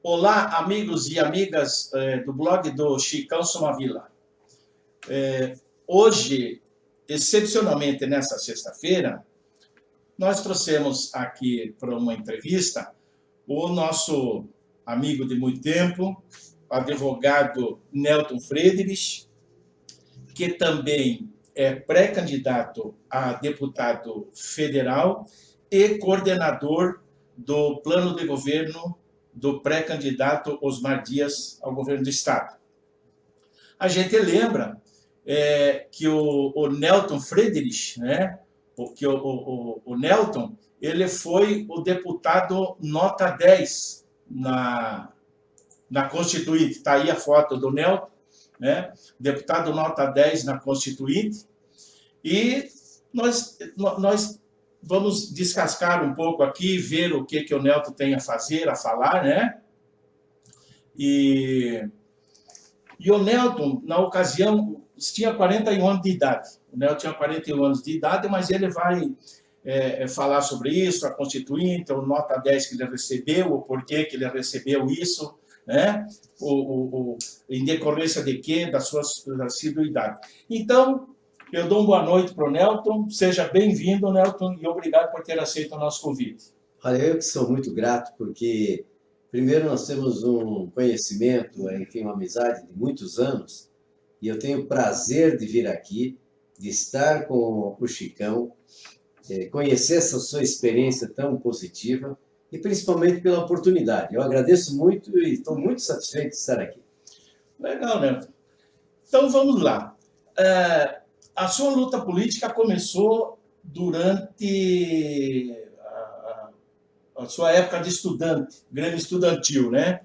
Olá, amigos e amigas do blog do Chicão Somavila. Hoje, excepcionalmente nessa sexta-feira, nós trouxemos aqui para uma entrevista o nosso amigo de muito tempo, advogado Nelton Friedrich, que também é pré-candidato a deputado federal e coordenador do plano de governo do pré-candidato Osmar Dias ao governo do Estado. A gente lembra que o Nelton Friedrich, né, que o Nelton, ele foi o deputado nota 10 na Constituinte. Está aí a foto do Nelton, né, deputado nota 10 na Constituinte. E nós vamos descascar um pouco aqui, ver o que o Nelton tem a fazer, a falar, né? E o Nelton, na ocasião, tinha 41 anos de idade. O Nelton tinha 41 anos de idade, mas ele vai falar sobre isso, a Constituinte, o nota 10 que ele recebeu, o porquê que ele recebeu isso, né? Em decorrência de quê? Da sua assiduidade. Então, eu dou uma boa noite para o Nelton. Seja bem-vindo, Nelton, e obrigado por ter aceito o nosso convite. Olha, eu que sou muito grato, porque, primeiro, nós temos um conhecimento, enfim, uma amizade de muitos anos, e eu tenho o prazer de vir aqui, de estar com o Chicão, conhecer essa sua experiência tão positiva, e principalmente pela oportunidade. Eu agradeço muito e estou muito satisfeito de estar aqui. Legal, Nelton. Então, vamos lá. A sua luta política começou durante a sua época de estudante, Grêmio Estudantil, né?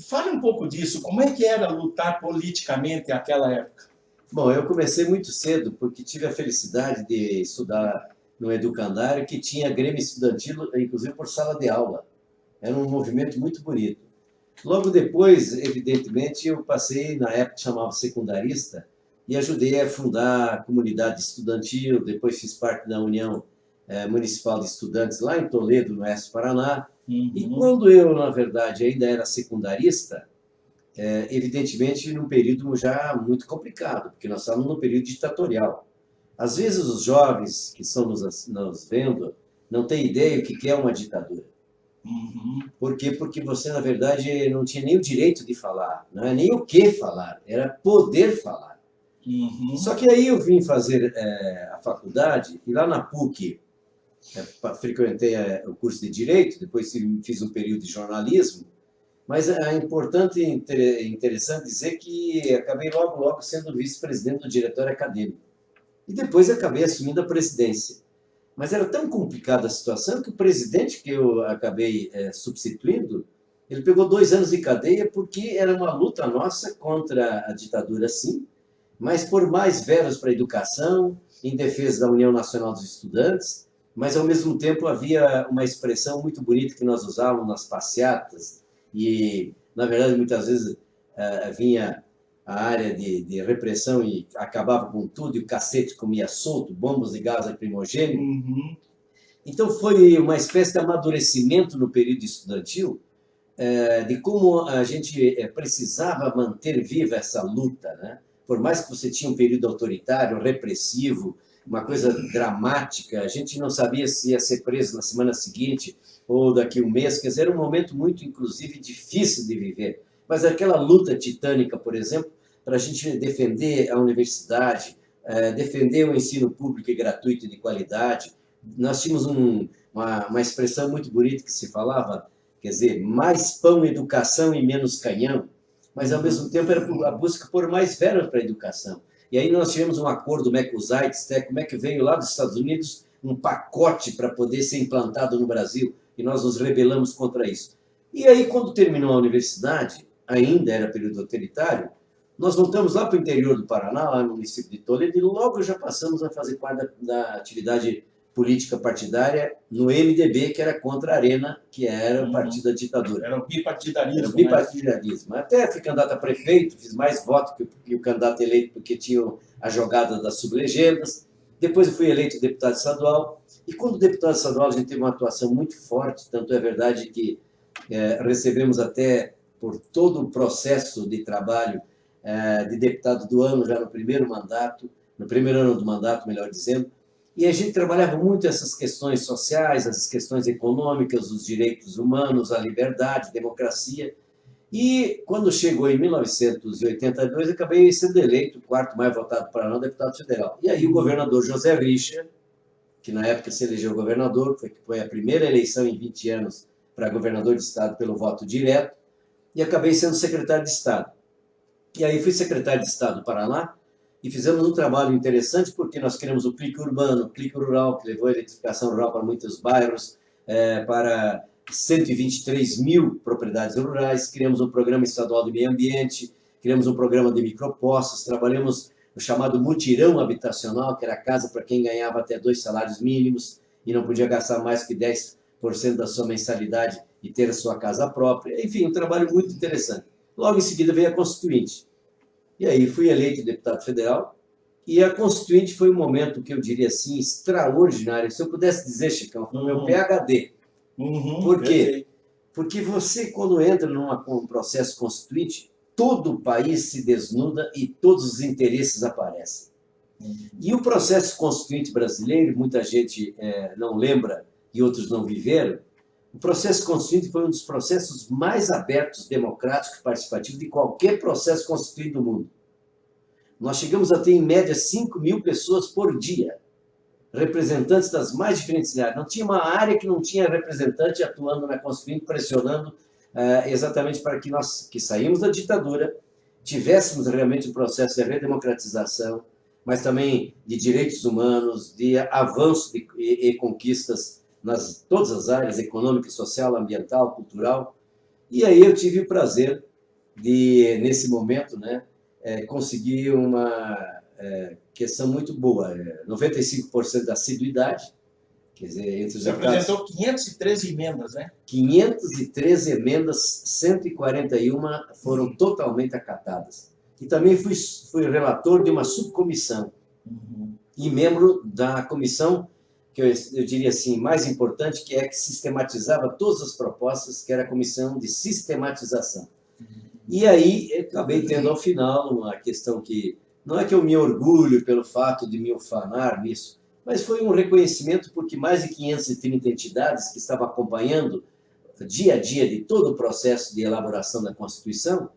Fale um pouco disso. Como é que era lutar politicamente naquela época? Bom, eu comecei muito cedo, porque tive a felicidade de estudar no educandário que tinha Grêmio Estudantil, inclusive por sala de aula. Era um movimento muito bonito. Logo depois, evidentemente, eu passei, na época chamava secundarista, e ajudei a fundar a comunidade estudantil, depois fiz parte da União Municipal de Estudantes lá em Toledo, no oeste do Paraná. Uhum. E quando eu, na verdade, ainda era secundarista, evidentemente num período já muito complicado, porque nós estávamos num período ditatorial. Às vezes os jovens que estão nos vendo não têm ideia o que é uma ditadura. Uhum. Por quê? Porque você, na verdade, não tinha nem o direito de falar, não é nem o que falar, era poder falar. Uhum. Só que aí eu vim fazer a faculdade, e lá na PUC frequentei o curso de Direito, depois fiz um período de jornalismo, mas é importante e interessante dizer que acabei logo sendo vice-presidente do diretório acadêmico. E depois acabei assumindo a presidência. Mas era tão complicada a situação que o presidente que eu acabei substituindo, ele pegou 2 anos de cadeia porque era uma luta nossa contra a ditadura, sim, mas por mais veros para a educação, em defesa da União Nacional dos Estudantes, mas ao mesmo tempo havia uma expressão muito bonita que nós usávamos nas passeatas, e na verdade muitas vezes vinha a área de repressão e acabava com tudo, e o cacete comia solto, bombas de gás lacrimogêneo. Uhum. Então foi uma espécie de amadurecimento no período estudantil, de como a gente precisava manter viva essa luta, né? Por mais que você tinha um período autoritário, repressivo, uma coisa dramática, a gente não sabia se ia ser preso na semana seguinte ou daqui a um mês, quer dizer, era um momento muito, inclusive, difícil de viver. Mas aquela luta titânica, por exemplo, para a gente defender a universidade, defender o ensino público e gratuito e de qualidade, nós tínhamos uma expressão muito bonita que se falava, quer dizer, mais pão, educação e menos canhão, mas ao mesmo tempo era a busca por mais verbas para a educação. E aí nós tivemos um acordo MEC-USAID, como é que veio lá dos Estados Unidos um pacote para poder ser implantado no Brasil, e nós nos rebelamos contra isso. E aí, quando terminou a universidade, ainda era período autoritário, nós voltamos lá para o interior do Paraná, lá no município de Toledo, e logo já passamos a fazer parte da atividade política partidária no MDB, que era contra a Arena, que era o partido da ditadura. Era o bipartidarismo. Era o bipartidarismo. Né? Até fui candidato a prefeito, fiz mais votos que o candidato eleito, porque tinha a jogada das sublegendas. Depois eu fui eleito deputado estadual. E quando deputado estadual, a gente teve uma atuação muito forte, tanto é verdade que recebemos até por todo o processo de trabalho de deputado do ano, já no primeiro mandato, no primeiro ano do mandato, melhor dizendo, e a gente trabalhava muito essas questões sociais, as questões econômicas, os direitos humanos, a liberdade, a democracia. E quando chegou em 1982, acabei sendo eleito o quarto mais votado do Paraná, deputado federal. E aí o governador José Richer, que na época se elegeu governador, foi a primeira eleição em 20 anos para governador de estado pelo voto direto, e acabei sendo secretário de Estado. E aí fui secretário de Estado do Paraná e fizemos um trabalho interessante porque nós criamos o Clique Urbano, o Clique Rural, que levou a eletrificação rural para muitos bairros, para 123 mil propriedades rurais, criamos um programa estadual de meio ambiente, criamos um programa de micropostos, trabalhamos o chamado mutirão habitacional, que era casa para quem ganhava até 2 salários mínimos e não podia gastar mais que 10% da sua mensalidade e ter a sua casa própria. Enfim, um trabalho muito interessante. Logo em seguida veio a Constituinte. E aí fui eleito deputado federal, e a Constituinte foi um momento que eu diria assim, extraordinário. Se eu pudesse dizer, Chicão, foi o meu PhD. Por quê? Porque você, quando entra num processo constituinte, todo o país se desnuda e todos os interesses aparecem. E o processo constituinte brasileiro, muita gente não lembra e outros não viveram, o processo constituinte foi um dos processos mais abertos, democráticos e participativos de qualquer processo constituinte do mundo. Nós chegamos a ter, em média, 5 mil pessoas por dia, representantes das mais diferentes áreas. Não tinha uma área que não tinha representante atuando na Constituinte, pressionando exatamente para que nós, que saímos da ditadura, tivéssemos realmente um processo de redemocratização, mas também de direitos humanos, de avanço e conquistas nas todas as áreas, econômica, social, ambiental, cultural. E aí eu tive o prazer de, nesse momento, conseguir uma questão muito boa, 95% da assiduidade, quer dizer, entre os Você apresentou 513 emendas, né? 513 emendas, 141 foram totalmente acatadas. E também fui relator de uma subcomissão e membro da comissão, que eu diria assim, mais importante, que sistematizava todas as propostas, que era a comissão de sistematização. E aí acabei tendo ao final uma questão que, não é que eu me orgulho pelo fato de me ufanar nisso, mas foi um reconhecimento porque mais de 530 entidades que estavam acompanhando dia a dia de todo o processo de elaboração da Constituição,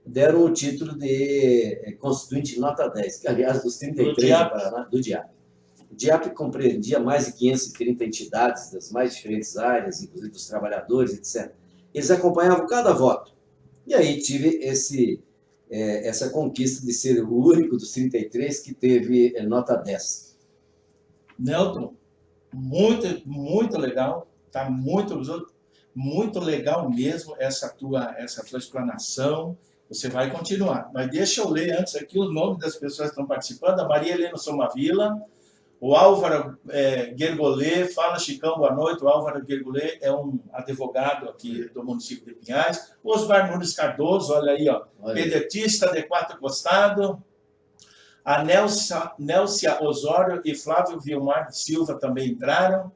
deram o título de Constituinte Nota 10, que aliás dos 33 do Paraná, do DIAP. O DIAP compreendia mais de 530 entidades das mais diferentes áreas, inclusive dos trabalhadores, etc. Eles acompanhavam cada voto. E aí tive essa conquista de ser o único dos 33 que teve nota 10. Nelton, muito legal, tá muito legal mesmo essa tua explanação. Você vai continuar, mas deixa eu ler antes aqui o nome das pessoas que estão participando. A Maria Helena Somavila, o Álvaro Gergolê, fala Chicão, boa noite. O Álvaro Gergolê é um advogado aqui do município de Pinhais. O Osmar Nunes Cardoso, olha aí, ó, pedetista de Quatro Costado. A Nélcia Osório e Flávio Vilmar Silva também entraram.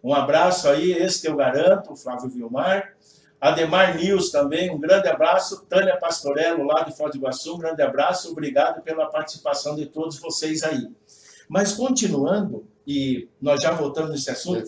Um abraço aí, esse eu garanto, o Flávio Vilmar. Ademar Nils também, um grande abraço. Tânia Pastorello, lá de Foz do Iguaçu, um grande abraço. Obrigado pela participação de todos vocês aí. Mas continuando, e nós já voltamos nesse assunto,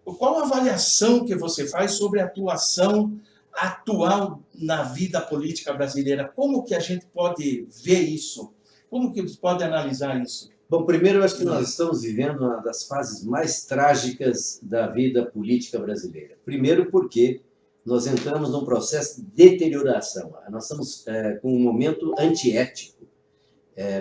qual a avaliação que você faz sobre a atuação atual na vida política brasileira? Como que a gente pode ver isso? Como que pode analisar isso? Bom, primeiro eu acho que nós estamos vivendo uma das fases mais trágicas da vida política brasileira. Primeiro porque nós entramos num processo de deterioração. Nós estamos com um momento antiético.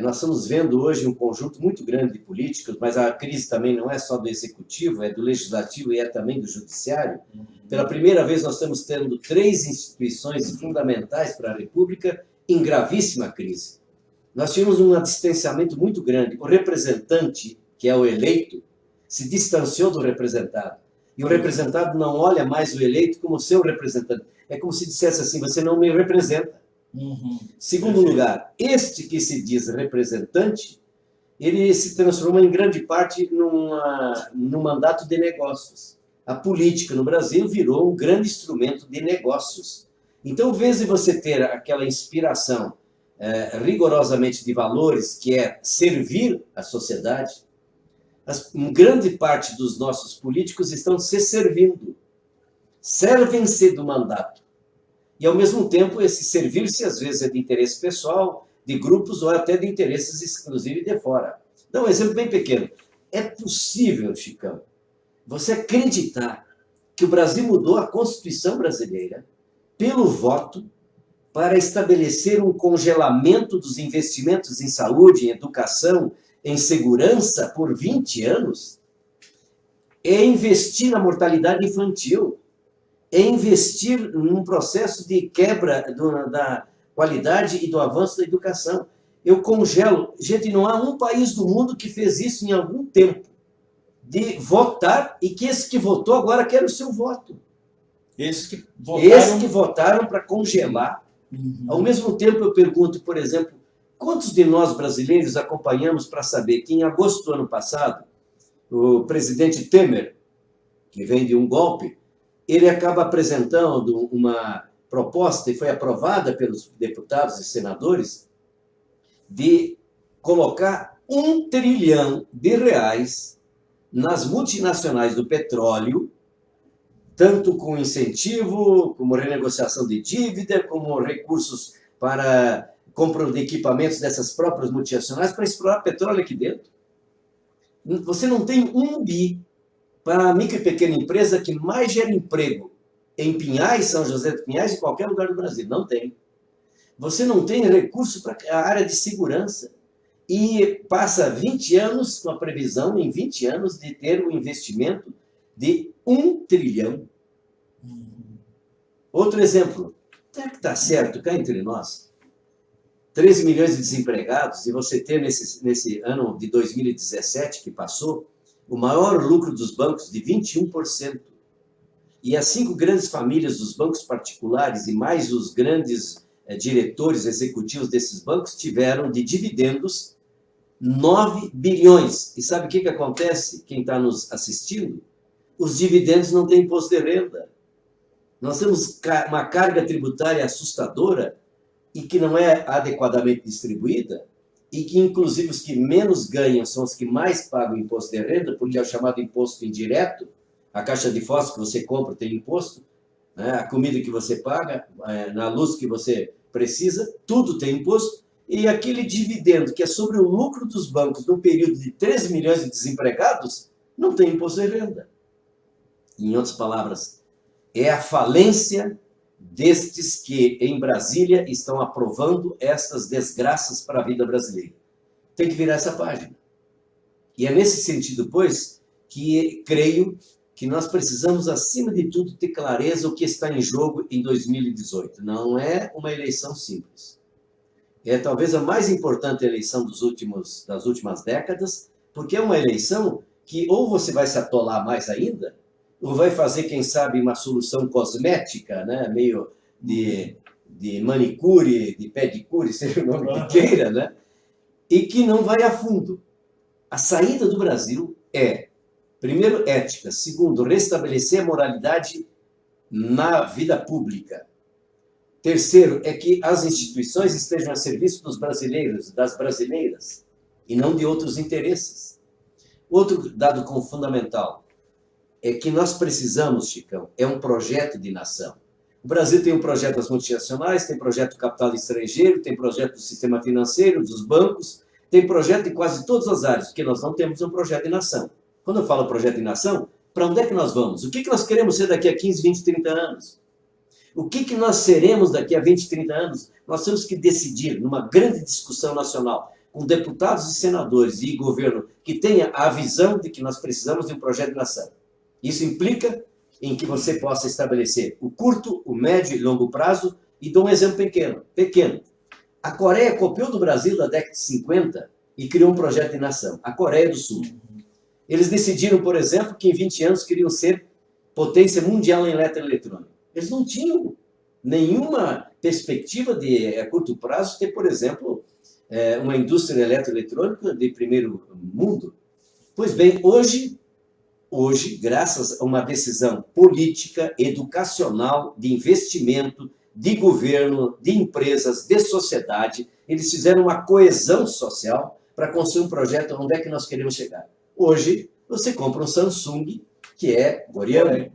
Nós estamos vendo hoje um conjunto muito grande de políticos, mas a crise também não é só do executivo, é do legislativo e é também do judiciário. Pela primeira vez nós estamos tendo 3 instituições fundamentais para a República em gravíssima crise. Nós tínhamos um distanciamento muito grande. O representante, que é o eleito, se distanciou do representado. E o representado não olha mais o eleito como seu representante. É como se dissesse assim, você não me representa. Segundo lugar, este que se diz representante, ele se transforma em grande parte num mandato de negócios. a política no Brasil virou um grande instrumento de negócios. Então, ao invés de você ter aquela inspiração rigorosamente de valores, que é servir a sociedade, grande parte dos nossos políticos estão se servindo, servem-se do mandato. E, ao mesmo tempo, esse servir-se, às vezes, é de interesse pessoal, de grupos ou até de interesses, inclusive, de fora. Dá um exemplo bem pequeno. É possível, Chicão, você acreditar que o Brasil mudou a Constituição brasileira pelo voto para estabelecer um congelamento dos investimentos em saúde, em educação, em segurança por 20 anos? É investir na mortalidade infantil, é investir num processo de quebra da qualidade e do avanço da educação. Eu congelo. Gente, não há um país do mundo que fez isso em algum tempo, de votar, e que esse que votou agora quer o seu voto. Esses que votaram para congelar. Ao mesmo tempo, eu pergunto, por exemplo, quantos de nós brasileiros acompanhamos para saber que em agosto do ano passado, o presidente Temer, que vem de um golpe, ele acaba apresentando uma proposta, e foi aprovada pelos deputados e senadores, de colocar R$1 trilhão nas multinacionais do petróleo, tanto com incentivo, como renegociação de dívida, como recursos para compra de equipamentos dessas próprias multinacionais para explorar petróleo aqui dentro. Você não tem um bi para a micro e pequena empresa que mais gera emprego em Pinhais, São José de Pinhais, em qualquer lugar do Brasil. Não tem. Você não tem recurso para a área de segurança. E passa 20 anos, com a previsão, em 20 anos, de ter um investimento de R$1 trilhão. Outro exemplo. Será que está certo, cá entre nós? 13 milhões de desempregados, e você ter nesse ano de 2017 que passou, o maior lucro dos bancos de 21%. E as 5 grandes famílias dos bancos particulares e mais os grandes diretores executivos desses bancos tiveram de dividendos 9 bilhões. E sabe o que acontece, quem está nos assistindo? Os dividendos não têm imposto de renda. Nós temos uma carga tributária assustadora e que não é adequadamente distribuída, e que, inclusive, os que menos ganham são os que mais pagam imposto de renda, porque é o chamado imposto indireto. A caixa de fósforo que você compra tem imposto, né? A comida que você paga, na luz que você precisa, tudo tem imposto. E aquele dividendo que é sobre o lucro dos bancos num período de 13 milhões de desempregados, não tem imposto de renda. Em outras palavras, é a falência destes que, em Brasília, estão aprovando estas desgraças para a vida brasileira. Tem que virar essa página. E é nesse sentido, pois, que creio que nós precisamos, acima de tudo, ter clareza o que está em jogo em 2018. Não é uma eleição simples. É talvez a mais importante eleição das últimas décadas, porque é uma eleição que ou você vai se atolar mais ainda, ou vai fazer, quem sabe, uma solução cosmética, né? Meio de manicure, de pedicure, seja o nome que queira, né? E que não vai a fundo. A saída do Brasil é, primeiro, ética. Segundo, restabelecer a moralidade na vida pública. Terceiro, é que as instituições estejam a serviço dos brasileiros, das brasileiras, e não de outros interesses. Outro dado fundamental é que nós precisamos, Chicão, é um projeto de nação. O Brasil tem um projeto das multinacionais, tem projeto do capital estrangeiro, tem projeto do sistema financeiro, dos bancos, tem projeto de quase todas as áreas, porque nós não temos um projeto de nação. Quando eu falo projeto de nação, para onde é que nós vamos? O que nós queremos ser daqui a 15, 20, 30 anos? O que nós seremos daqui a 20, 30 anos? Nós temos que decidir, numa grande discussão nacional, com deputados e senadores e governo, que tenha a visão de que nós precisamos de um projeto de nação. Isso implica em que você possa estabelecer o curto, o médio e longo prazo, e dou um exemplo pequeno. A Coreia copiou do Brasil da década de 50 e criou um projeto de nação, a Coreia do Sul. Eles decidiram, por exemplo, que em 20 anos queriam ser potência mundial em eletroeletrônica. Eles não tinham nenhuma perspectiva de, a curto prazo, ter, por exemplo, uma indústria eletroeletrônica de primeiro mundo. Pois bem, hoje hoje, graças a uma decisão política, educacional, de investimento, de governo, de empresas, de sociedade, eles fizeram uma coesão social para construir um projeto onde é que nós queremos chegar. Hoje, você compra um Samsung, que é coreano.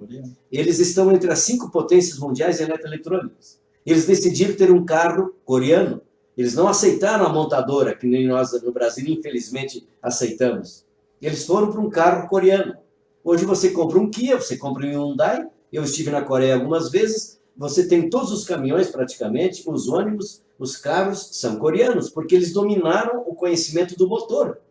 Eles estão entre as 5 potências mundiais em eletroeletrônicos. Eles decidiram ter um carro coreano. Eles não aceitaram a montadora, que nem nós no Brasil, infelizmente, aceitamos. Eles foram para um carro coreano. Hoje você compra um Kia, você compra um Hyundai. Eu estive na Coreia algumas vezes. Você tem todos os caminhões, praticamente, os ônibus, os carros são coreanos, porque eles dominaram o conhecimento do motor.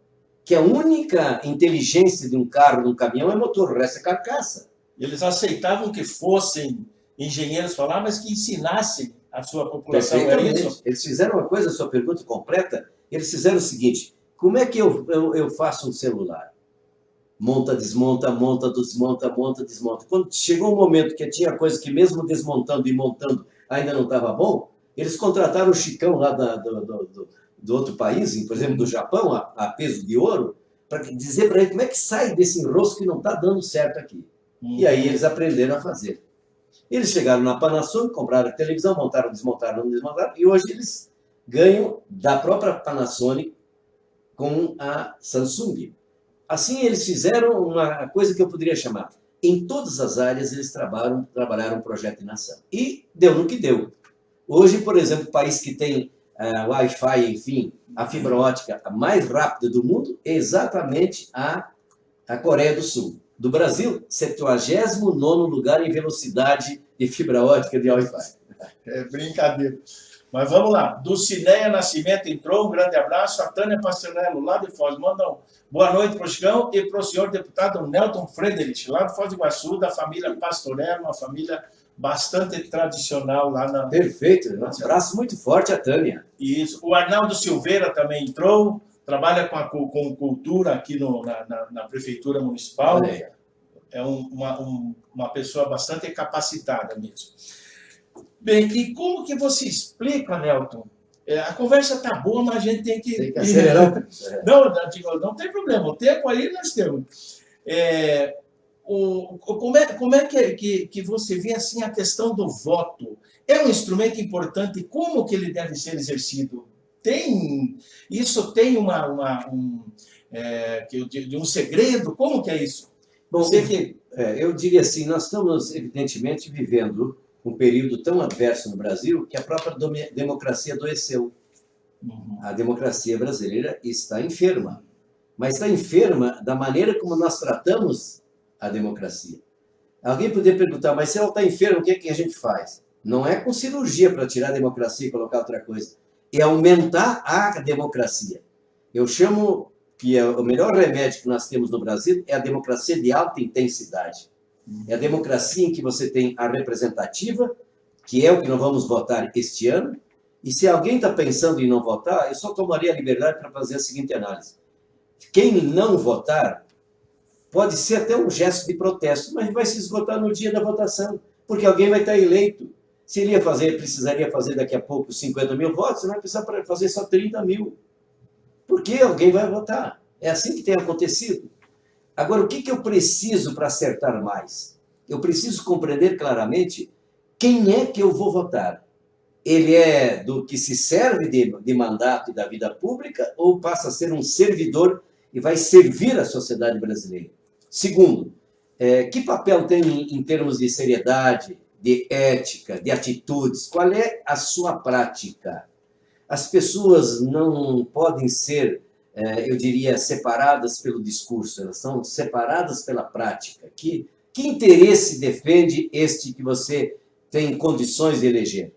Que a única inteligência de um carro, de um caminhão, é motor, o resto é carcaça. Eles aceitavam que fossem engenheiros falar, mas que ensinassem a sua população. Era isso? Eles fizeram uma coisa, a sua pergunta completa, eles fizeram o seguinte: como é que eu faço um celular? Monta, desmonta, monta, desmonta, monta, desmonta. Quando chegou um momento que tinha coisa que mesmo desmontando e montando ainda não estava bom, eles contrataram o Chicão lá do outro país, por exemplo, do Japão, a peso de ouro, para dizer para ele como é que sai desse enrosco que não está dando certo aqui. E aí eles aprenderam a fazer. Eles chegaram na Panasonic, compraram a televisão, montaram, desmontaram, e hoje eles ganham da própria Panasonic com a Samsung. Assim, eles fizeram uma coisa que eu poderia chamar, em todas as áreas eles trabalharam um projeto de nação. E deu no que deu. Hoje, por exemplo, o país que tem Wi-Fi, enfim, a fibra ótica mais rápida do mundo é exatamente a Coreia do Sul. Do Brasil, 79º lugar em velocidade de fibra ótica de Wi-Fi. É brincadeira. Mas vamos lá. Dulcineia Nascimento entrou, um grande abraço. A Tânia Passanello, lá de Foz, manda boa noite para o Chicão e para o senhor deputado Nelton Frederich, lá de Foz do Iguaçu, da família Pastorello, uma família bastante tradicional lá na... Perfeito, um abraço muito forte a Tânia. Isso. O Arnaldo Silveira também entrou, trabalha com cultura aqui na Prefeitura Municipal. É uma pessoa bastante capacitada mesmo. Bem, e como que você explica, Nelton? A conversa está boa, mas a gente tem que acelerar. Não tem problema, o tempo aí nós temos. Como é que você vê assim, a questão do voto? É um instrumento importante, como que ele deve ser exercido? Isso tem um segredo? Como que é isso? Bom, eu diria assim, nós estamos evidentemente vivendo um período tão adverso no Brasil que a própria democracia adoeceu. A democracia brasileira está enferma, mas está enferma da maneira como nós tratamos a democracia. Alguém poderia perguntar, mas se ela está enferma, o que é que a gente faz? Não é com cirurgia para tirar a democracia e colocar outra coisa, é aumentar a democracia. Eu chamo que o melhor remédio que nós temos no Brasil é a democracia de alta intensidade. É a democracia em que você tem a representativa, que é o que nós vamos votar este ano, e se alguém está pensando em não votar, eu só tomaria a liberdade para fazer a seguinte análise. Quem não votar pode ser até um gesto de protesto, mas vai se esgotar no dia da votação, porque alguém vai estar eleito. Se ele precisaria fazer daqui a pouco 50 mil votos, você vai precisar fazer só 30 mil. Porque alguém vai votar. É assim que tem acontecido. Agora, o que eu preciso para acertar mais? Eu preciso compreender claramente quem é que eu vou votar. Ele é do que se serve de mandato e da vida pública ou passa a ser um servidor e vai servir a sociedade brasileira? Segundo, que papel tem em termos de seriedade, de ética, de atitudes? Qual é a sua prática? As pessoas não podem ser, eu diria, separadas pelo discurso, elas são separadas pela prática. Que interesse defende este que você tem condições de eleger?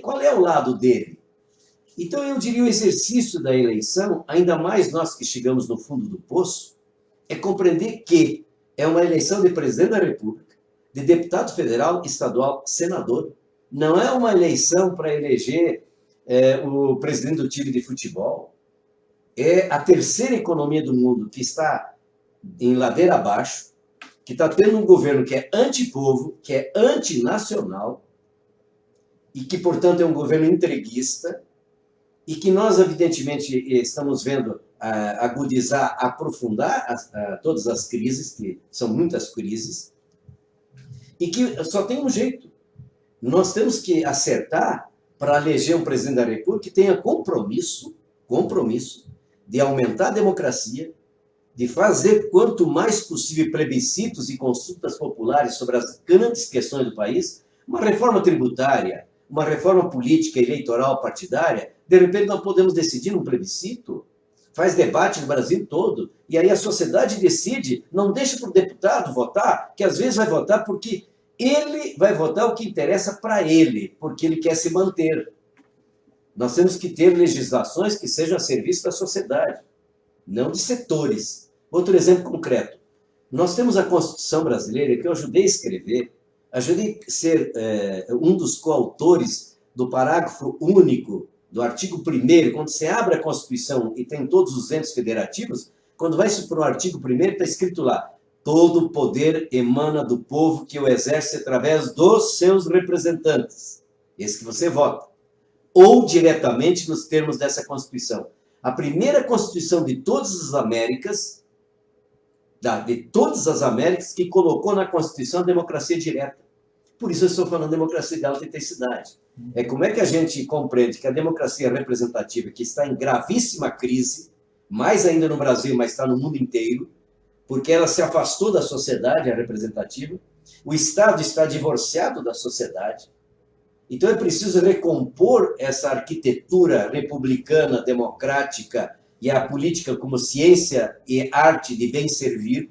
Qual é o lado dele? Então, eu diria, o exercício da eleição, ainda mais nós que chegamos no fundo do poço, é compreender que é uma eleição de presidente da República, de deputado federal, estadual, senador. Não é uma eleição para eleger o presidente do time de futebol. É a terceira economia do mundo que está em ladeira abaixo, que está tendo um governo que é antipovo, que é antinacional, e que, portanto, é um governo entreguista, e que nós, evidentemente, estamos vendo agudizar, aprofundar todas as crises, que são muitas crises, e que só tem um jeito. Nós temos que acertar para eleger um presidente da República que tenha compromisso de aumentar a democracia, de fazer quanto mais possível plebiscitos e consultas populares sobre as grandes questões do país, uma reforma tributária, uma reforma política, eleitoral, partidária. De repente nós podemos decidir num plebiscito, faz debate no Brasil todo, e aí a sociedade decide, não deixa para o deputado votar, que às vezes vai votar porque ele vai votar o que interessa para ele, porque ele quer se manter. Nós temos que ter legislações que sejam a serviço da sociedade, não de setores. Outro exemplo concreto. Nós temos a Constituição brasileira, que eu ajudei a escrever, ajudei a ser um dos coautores do parágrafo único do artigo 1º, quando você abre a Constituição e tem todos os entes federativos, quando vai para o artigo 1º, está escrito lá: todo o poder emana do povo que o exerce através dos seus representantes, esse que você vota, ou diretamente nos termos dessa Constituição. A primeira Constituição de todas as Américas, que colocou na Constituição a democracia direta. Por isso eu estou falando de democracia de alta intensidade. Como é que a gente compreende que a democracia representativa, que está em gravíssima crise, mais ainda no Brasil, mas está no mundo inteiro, porque ela se afastou da sociedade, a representativa, o Estado está divorciado da sociedade, então é preciso recompor essa arquitetura republicana, democrática, e a política como ciência e arte de bem servir.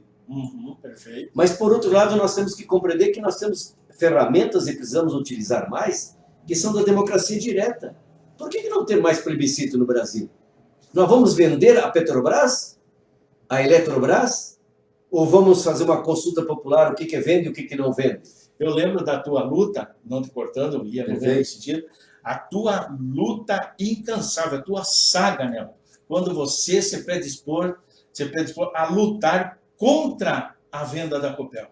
Perfeito. Mas, por outro lado, nós temos que compreender que nós temos ferramentas e precisamos utilizar mais, que são da democracia direta. Por que não ter mais plebiscito no Brasil? Nós vamos vender a Petrobras? A Eletrobras? Ou vamos fazer uma consulta popular, o que vende e o que não vende? Eu lembro da tua luta, não te cortando, eu ia nesse sentido, a tua luta incansável, a tua saga, né? Quando você se predispor a lutar contra a venda da Copel.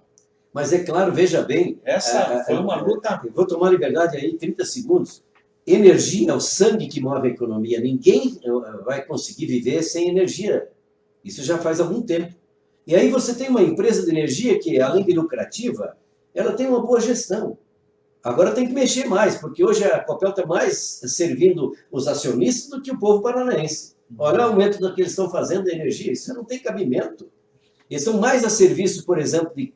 Mas é claro, veja bem... Essa foi uma luta... Eu vou tomar liberdade aí, 30 segundos. Energia é o sangue que move a economia. Ninguém vai conseguir viver sem energia. Isso já faz algum tempo. E aí você tem uma empresa de energia que, além de lucrativa, ela tem uma boa gestão. Agora tem que mexer mais, porque hoje a Copel está mais servindo os acionistas do que o povo paranaense. Olha o aumento do que eles estão fazendo da energia, isso não tem cabimento. Eles estão mais a serviço, por exemplo, de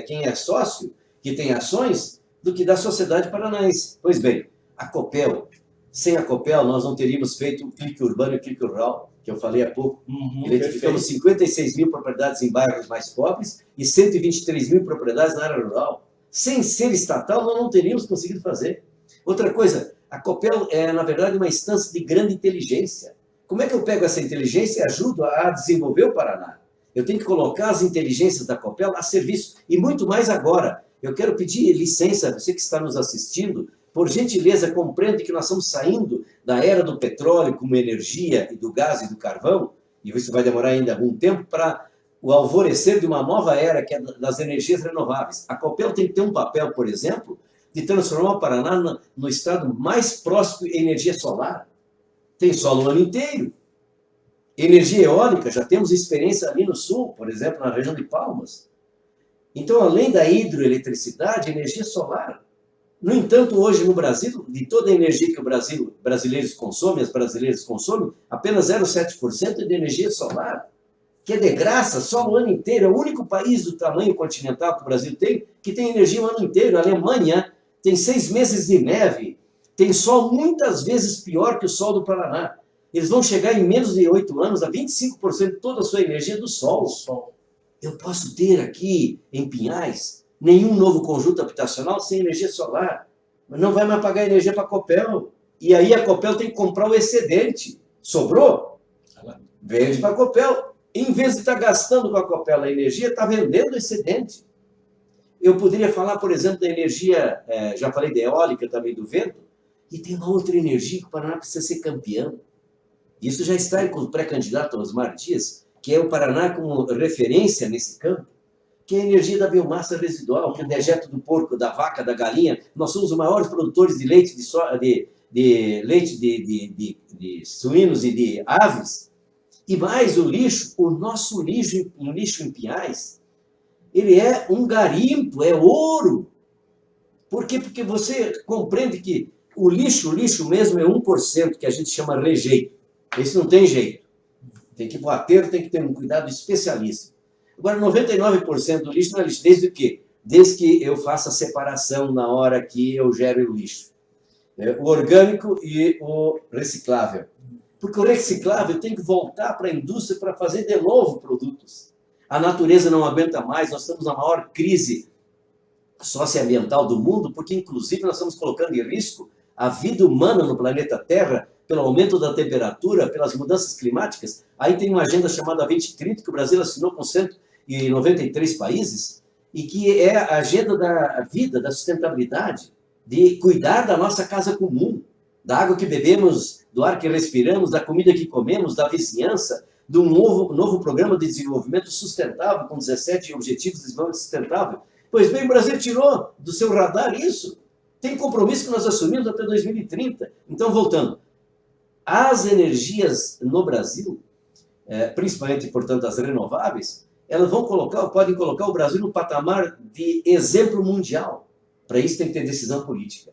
quem é sócio, que tem ações, do que da sociedade paranaense. Pois bem, a Copel, sem a Copel nós não teríamos feito o clique urbano e o clique rural, que eu falei há pouco. Eletrificamos 56 mil propriedades em bairros mais pobres e 123 mil propriedades na área rural. Sem ser estatal, nós não teríamos conseguido fazer. Outra coisa, a Copel é, na verdade, uma instância de grande inteligência. Como é que eu pego essa inteligência e ajudo a desenvolver o Paraná? Eu tenho que colocar as inteligências da Copel a serviço, e muito mais agora. Eu quero pedir licença, você que está nos assistindo, por gentileza, compreende que nós estamos saindo da era do petróleo como energia, e do gás e do carvão, e isso vai demorar ainda algum tempo, para o alvorecer de uma nova era, que é das energias renováveis. A Copel tem que ter um papel, por exemplo, de transformar o Paraná no estado mais próximo em energia solar. Tem sol o ano inteiro. Energia eólica, já temos experiência ali no sul, por exemplo, na região de Palmas. Então, além da hidroeletricidade, energia solar. No entanto, hoje no Brasil, de toda a energia que os brasileiros consomem, as brasileiras consomem, apenas 0,7% é de energia solar, que é de graça, só o ano inteiro. É o único país do tamanho continental que o Brasil tem, que tem energia o ano inteiro. A Alemanha tem 6 meses de neve, tem sol muitas vezes pior que o sol do Paraná. Eles vão chegar em menos de 8 anos a 25% de toda a sua energia do sol. Eu posso ter aqui, em Pinhais, nenhum novo conjunto habitacional sem energia solar. Mas não vai mais pagar energia para a Copel. E aí a Copel tem que comprar o excedente. Sobrou? Vende para a Copel. Em vez de estar gastando com a Copel a energia, está vendendo o excedente. Eu poderia falar, por exemplo, da energia, já falei da eólica, também do vento, e tem uma outra energia que o Paraná precisa ser campeão. Isso já está com o pré-candidato Osmar Dias, que é o Paraná como referência nesse campo, que é a energia da biomassa residual, que é o dejeto do porco, da vaca, da galinha. Nós somos os maiores produtores de leite de suínos e de aves, E mais o nosso lixo, o lixo em Pinhais, ele é um garimpo, é ouro. Por quê? Porque você compreende que o lixo mesmo é 1% que a gente chama rejeito. Esse não tem jeito. Tem que ir para o aterro, tem que ter um cuidado especialista. Agora, 99% do lixo não é lixo. Desde o quê? Desde que eu faça a separação na hora que eu gero o lixo. O orgânico e o reciclável. Porque o reciclável tem que voltar para a indústria para fazer de novo produtos. A natureza não aguenta mais, nós estamos na maior crise socioambiental do mundo, porque inclusive nós estamos colocando em risco a vida humana no planeta Terra, pelo aumento da temperatura, pelas mudanças climáticas. Aí tem uma agenda chamada 2030, que o Brasil assinou com 193 países, e que é a agenda da vida, da sustentabilidade, de cuidar da nossa casa comum, da água que bebemos, do ar que respiramos, da comida que comemos, da vizinhança, de um novo programa de desenvolvimento sustentável, com 17 Objetivos de Desenvolvimento Sustentável. Pois bem, o Brasil tirou do seu radar isso. Tem compromisso que nós assumimos até 2030. Então, voltando, as energias no Brasil, principalmente, portanto, as renováveis, elas podem colocar o Brasil no patamar de exemplo mundial. Para isso tem que ter decisão política.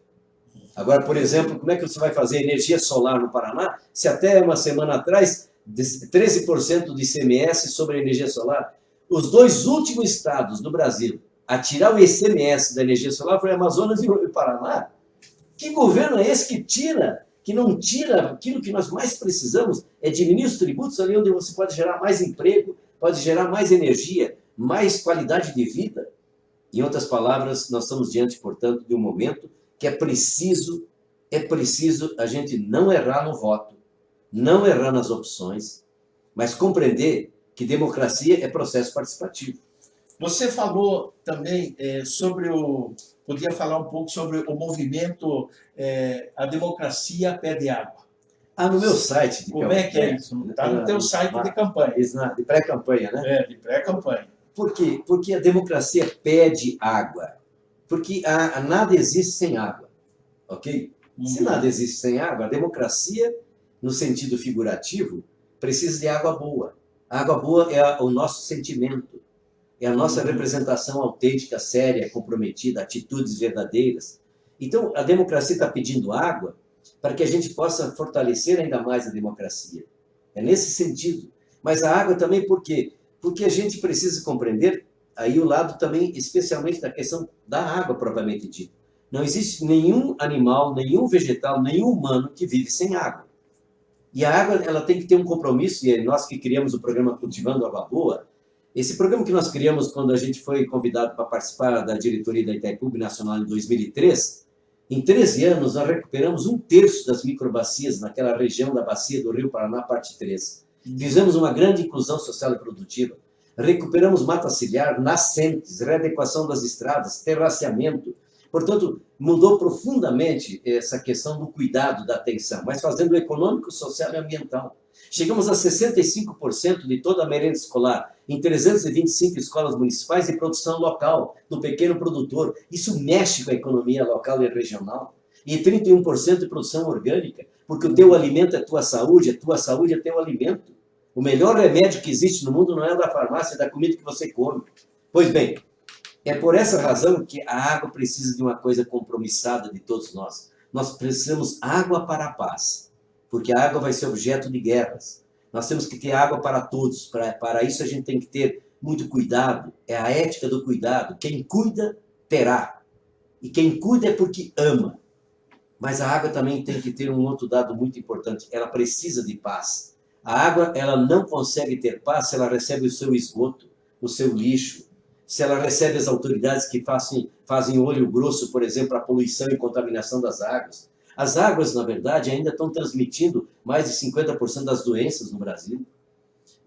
Agora, por exemplo, como é que você vai fazer energia solar no Paraná, se até uma semana atrás, 13% de ICMS sobre a energia solar? Os dois últimos estados do Brasil a tirar o ICMS da energia solar foi Amazonas e o Paraná. Que governo é esse que tira, que não tira aquilo que nós mais precisamos, é diminuir os tributos ali onde você pode gerar mais emprego, pode gerar mais energia, mais qualidade de vida? Em outras palavras, nós estamos diante, portanto, de um momento que é preciso a gente não errar no voto, não errar nas opções, mas compreender que democracia é processo participativo. Você falou também podia falar um pouco sobre o movimento A Democracia Pede Água. No meu site de campanha. Como é que é isso? Está no teu site de campanha. De pré-campanha, né? De pré-campanha. Por quê? Porque a democracia pede água. Porque nada existe sem água, ok? Se nada existe sem água, a democracia, no sentido figurativo, precisa de água boa. A água boa é o nosso sentimento, é a nossa representação autêntica, séria, comprometida, atitudes verdadeiras. Então, a democracia está pedindo água para que a gente possa fortalecer ainda mais a democracia. É nesse sentido. Mas a água também por quê? Porque a gente precisa compreender aí o lado também, especialmente da questão da água propriamente dita. Não existe nenhum animal, nenhum vegetal, nenhum humano que vive sem água. E a água, ela tem que ter um compromisso, e nós que criamos o programa Cultivando Água Boa, esse programa que nós criamos quando a gente foi convidado para participar da diretoria da Itaipu Nacional em 2003, em 13 anos nós recuperamos 1/3 das microbacias naquela região da bacia do Rio Paraná, parte 3. Fizemos uma grande inclusão social e produtiva. Recuperamos mata ciliar, nascentes, readequação das estradas, terraceamento. Portanto, mudou profundamente essa questão do cuidado, da atenção, mas fazendo o econômico, social e ambiental. Chegamos a 65% de toda a merenda escolar em 325 escolas municipais de produção local, do pequeno produtor. Isso mexe com a economia local e regional. E 31% de produção orgânica, porque o teu alimento é tua saúde é teu alimento. O melhor remédio que existe no mundo não é o da farmácia, é da comida que você come. Pois bem, é por essa razão que a água precisa de uma coisa compromissada de todos nós. Nós precisamos água para a paz, porque a água vai ser objeto de guerras. Nós temos que ter água para todos. Para isso a gente tem que ter muito cuidado. É a ética do cuidado. Quem cuida, terá. E quem cuida é porque ama. Mas a água também tem que ter um outro dado muito importante. Ela precisa de paz. A água, ela não consegue ter paz se ela recebe o seu esgoto, o seu lixo, se ela recebe as autoridades que fazem olho grosso, por exemplo, a poluição e contaminação das águas. As águas, na verdade, ainda estão transmitindo mais de 50% das doenças no Brasil.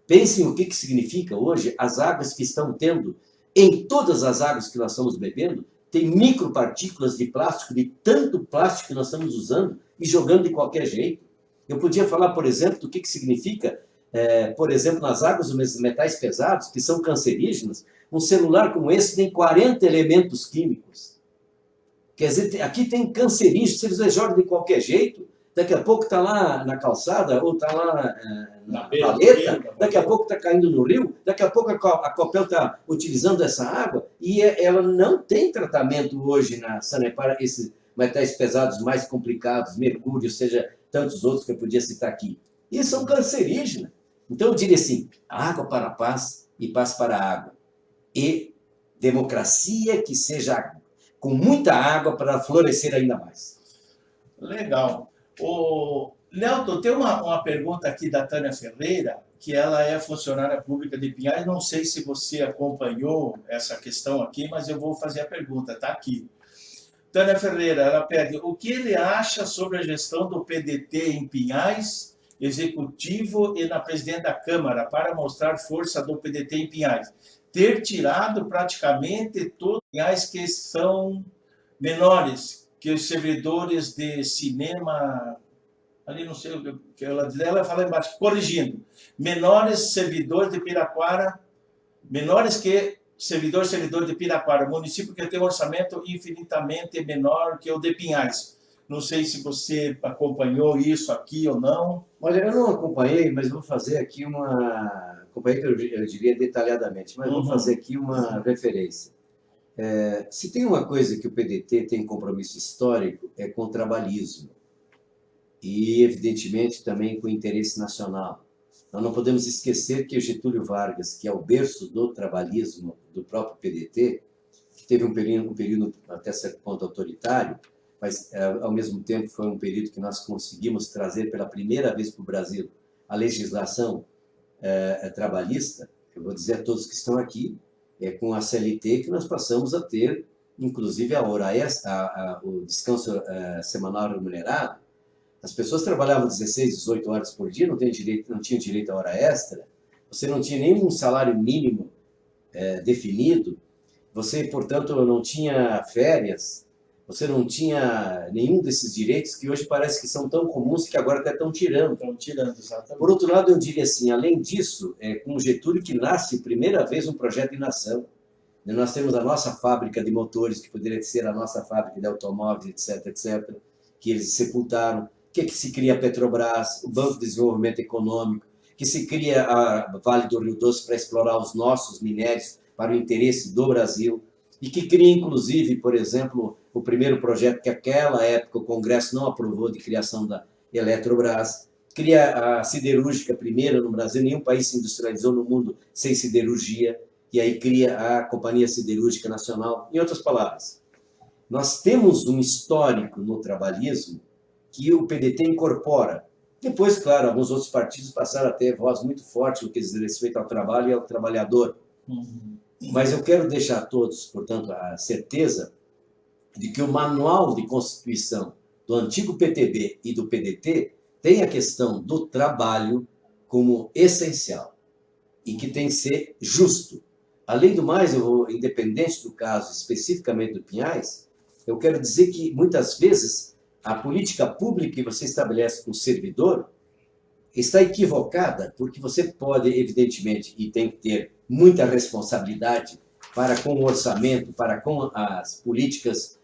Pensem o que significa hoje as águas que estão tendo, em todas as águas que nós estamos bebendo, tem micropartículas de plástico, de tanto plástico que nós estamos usando e jogando de qualquer jeito. Eu podia falar, por exemplo, do que significa, por exemplo, nas águas, os metais pesados, que são cancerígenos. Um celular como esse tem 40 elementos químicos. Quer dizer, aqui tem cancerígeno, se eles jogam de qualquer jeito, daqui a pouco está lá na calçada, ou está lá na beira do valeta, rio, daqui a pouco está caindo no rio, daqui a pouco a Copel está utilizando essa água e ela não tem tratamento hoje na Sanepar, esses metais pesados mais complicados, mercúrio, seja tantos outros que eu podia citar aqui. E são cancerígenos. Então eu diria assim, água para a paz e paz para a água. E democracia que seja com muita água para florescer ainda mais. Legal. O Nelton, tem uma pergunta aqui da Tânia Ferreira, que ela é funcionária pública de Pinhais. Não sei se você acompanhou essa questão aqui, mas eu vou fazer a pergunta, está aqui. Tânia Ferreira, ela pede, o que ele acha sobre a gestão do PDT em Pinhais, executivo e na presidente da Câmara, para mostrar força do PDT em Pinhais? Ter tirado praticamente todos os Pinhais que são menores que os servidores de cinema, ali não sei o que ela diz, ela fala embaixo, corrigindo, menores servidores de Piraquara, menores que servidor de Piraquara, município que tem um orçamento infinitamente menor que o de Pinhais. Não sei se você acompanhou isso aqui ou não. Olha, eu não acompanhei, mas vou fazer aqui uma... Acompanhei, eu diria detalhadamente, mas vou fazer aqui uma referência. Se tem uma coisa que o PDT tem compromisso histórico, é com o trabalhismo. E, evidentemente, também com o interesse nacional. Nós não podemos esquecer que o Getúlio Vargas, que é o berço do trabalhismo do próprio PDT, que teve um período até certo ponto autoritário, mas, ao mesmo tempo, foi um período que nós conseguimos trazer pela primeira vez para o Brasil a legislação trabalhista. Eu vou dizer a todos que estão aqui, é com a CLT que nós passamos a ter, inclusive, a hora extra, o descanso semanal remunerado. As pessoas trabalhavam 16, 18 horas por dia, não tinham direito à hora extra, você não tinha nenhum salário mínimo definido, você, portanto, não tinha férias, você não tinha nenhum desses direitos que hoje parece que são tão comuns que agora até estão tirando. Estão tirando, exatamente. Por outro lado, eu diria assim, além disso, com o Getúlio que nasce, primeira vez, um projeto de nação. Nós temos a nossa fábrica de motores, que poderia ser a nossa fábrica de automóveis, etc., etc., que eles sepultaram. Que se cria a Petrobras, o Banco de Desenvolvimento Econômico, que se cria a Vale do Rio Doce para explorar os nossos minérios para o interesse do Brasil, e que cria, inclusive, por exemplo, o primeiro projeto que naquela época o Congresso não aprovou de criação da Eletrobras, cria a siderúrgica primeira no Brasil, nenhum país se industrializou no mundo sem siderurgia, e aí cria a Companhia Siderúrgica Nacional. Em outras palavras, nós temos um histórico no trabalhismo que o PDT incorpora. Depois, claro, alguns outros partidos passaram a ter voz muito forte no que diz respeito ao trabalho e ao trabalhador. Mas eu quero deixar a todos, portanto, a certeza de que o manual de Constituição do antigo PTB e do PDT tem a questão do trabalho como essencial e que tem que ser justo. Além do mais, independente do caso, especificamente do Pinhais, eu quero dizer que, muitas vezes, a política pública que você estabelece com o servidor está equivocada, porque você pode, evidentemente, e tem que ter muita responsabilidade para com o orçamento, para com as políticas